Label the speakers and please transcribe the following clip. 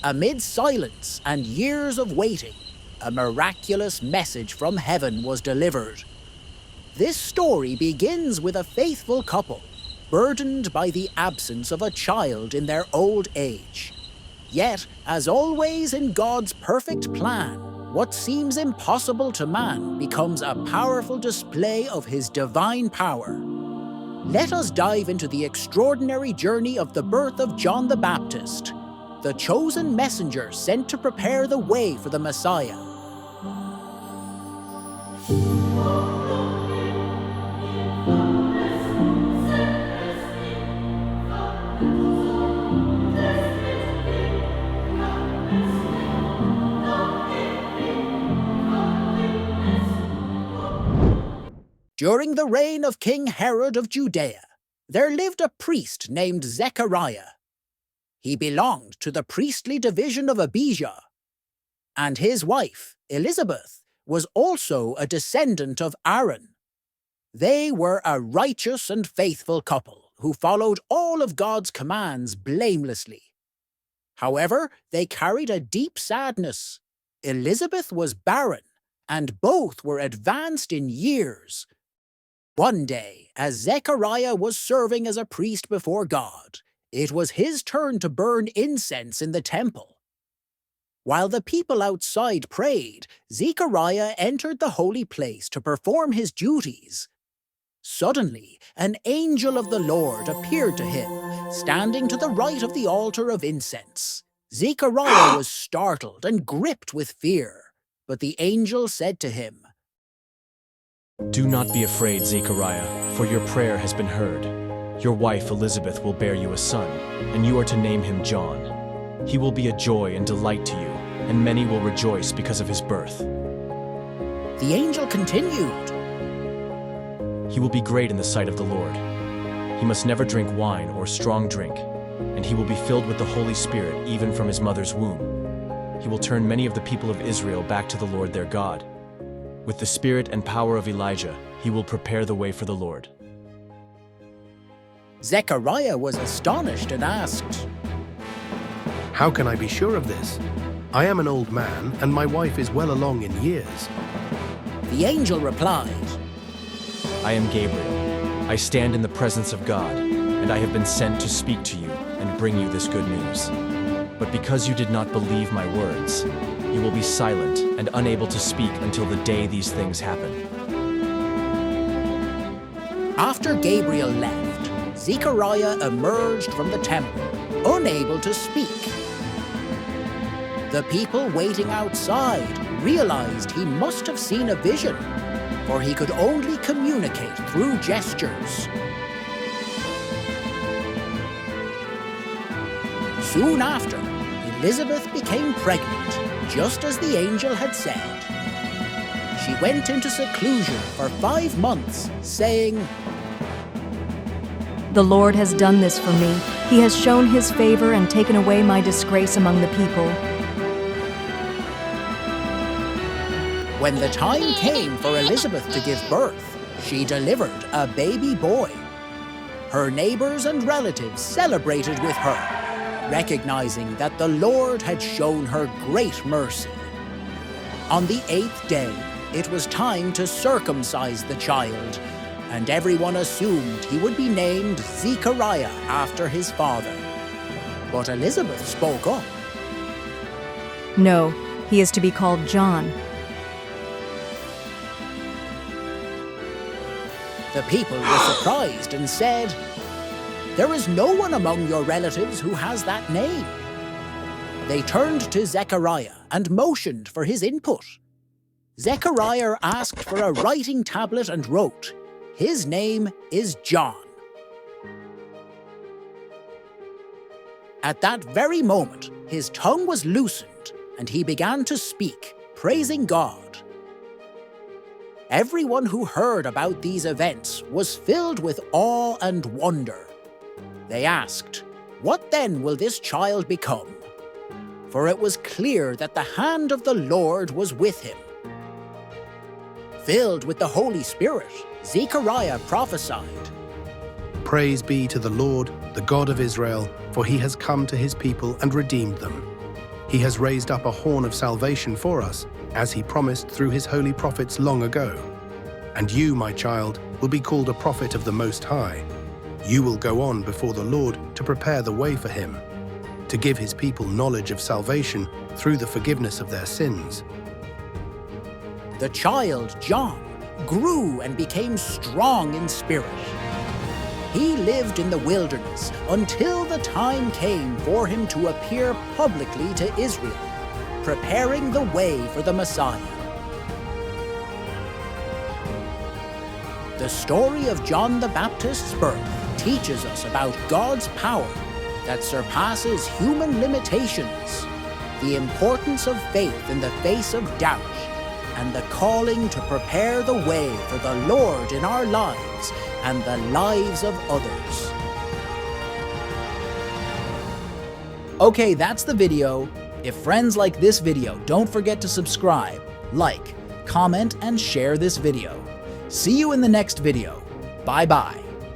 Speaker 1: Amid silence and years of waiting, a miraculous message from heaven was delivered. This story begins with a faithful couple, burdened by the absence of a child in their old age. Yet, as always in God's perfect plan, what seems impossible to man becomes a powerful display of His divine power. Let us dive into the extraordinary journey of the birth of John the Baptist, the chosen messenger sent to prepare the way for the Messiah. During the reign of King Herod of Judea, there lived a priest named Zechariah. He belonged to the priestly division of Abijah, and his wife, Elizabeth, was also a descendant of Aaron. They were a righteous and faithful couple who followed all of God's commands blamelessly. However, they carried a deep sadness. Elizabeth was barren, and both were advanced in years. One day, as Zechariah was serving as a priest before God, it was his turn to burn incense in the temple. While the people outside prayed, Zechariah entered the holy place to perform his duties. Suddenly, an angel of the Lord appeared to him, standing to the right of the altar of incense. Zechariah was startled and gripped with fear, but the angel said to him,
Speaker 2: "Do not be afraid, Zechariah, for your prayer has been heard. Your wife Elizabeth will bear you a son, and you are to name him John. He will be a joy and delight to you, and many will rejoice because of his birth."
Speaker 1: The angel continued,
Speaker 2: "He will be great in the sight of the Lord. He must never drink wine or strong drink, and he will be filled with the Holy Spirit even from his mother's womb. He will turn many of the people of Israel back to the Lord their God. With the spirit and power of Elijah, he will prepare the way for the Lord."
Speaker 1: Zechariah was astonished and asked,
Speaker 3: "How can I be sure of this? I am an old man, and my wife is well along in years."
Speaker 1: The angel replied,
Speaker 2: "I am Gabriel. I stand in the presence of God, and I have been sent to speak to you and bring you this good news. But because you did not believe my words, you will be silent and unable to speak until the day these things happen."
Speaker 1: After Gabriel left, Zechariah emerged from the temple, unable to speak. The people waiting outside realized he must have seen a vision, for he could only communicate through gestures. Soon after, Elizabeth became pregnant, just as the angel had said. She went into seclusion for 5 months, saying,
Speaker 4: "The Lord has done this for me. He has shown his favor and taken away my disgrace among the people."
Speaker 1: When the time came for Elizabeth to give birth, she delivered a baby boy. Her neighbors and relatives celebrated with her, recognizing that the Lord had shown her great mercy. On the 8th day, it was time to circumcise the child, and everyone assumed he would be named Zechariah after his father. But Elizabeth spoke up.
Speaker 4: "No, he is to be called John."
Speaker 1: The people were surprised and said, "There is no one among your relatives who has that name." They turned to Zechariah and motioned for his input. Zechariah asked for a writing tablet and wrote, "His name is John." At that very moment, his tongue was loosened and he began to speak, praising God. Everyone who heard about these events was filled with awe and wonder. They asked, "What then will this child become?" For it was clear that the hand of the Lord was with him. Filled with the Holy Spirit, Zechariah prophesied,
Speaker 3: "Praise be to the Lord, the God of Israel, for he has come to his people and redeemed them. He has raised up a horn of salvation for us, as he promised through his holy prophets long ago. And you, my child, will be called a prophet of the Most High. You will go on before the Lord to prepare the way for him, to give his people knowledge of salvation through the forgiveness of their sins.
Speaker 1: The child, John, grew and became strong in spirit. He lived in the wilderness until the time came for him to appear publicly to Israel, preparing the way for the Messiah. The story of John the Baptist's birth teaches us about God's power that surpasses human limitations, the importance of faith in the face of doubt, and the calling to prepare the way for the Lord in our lives and the lives of others. Okay, that's the video. If friends like this video, don't forget to subscribe, like, comment, and share this video. See you in the next video. Bye-bye.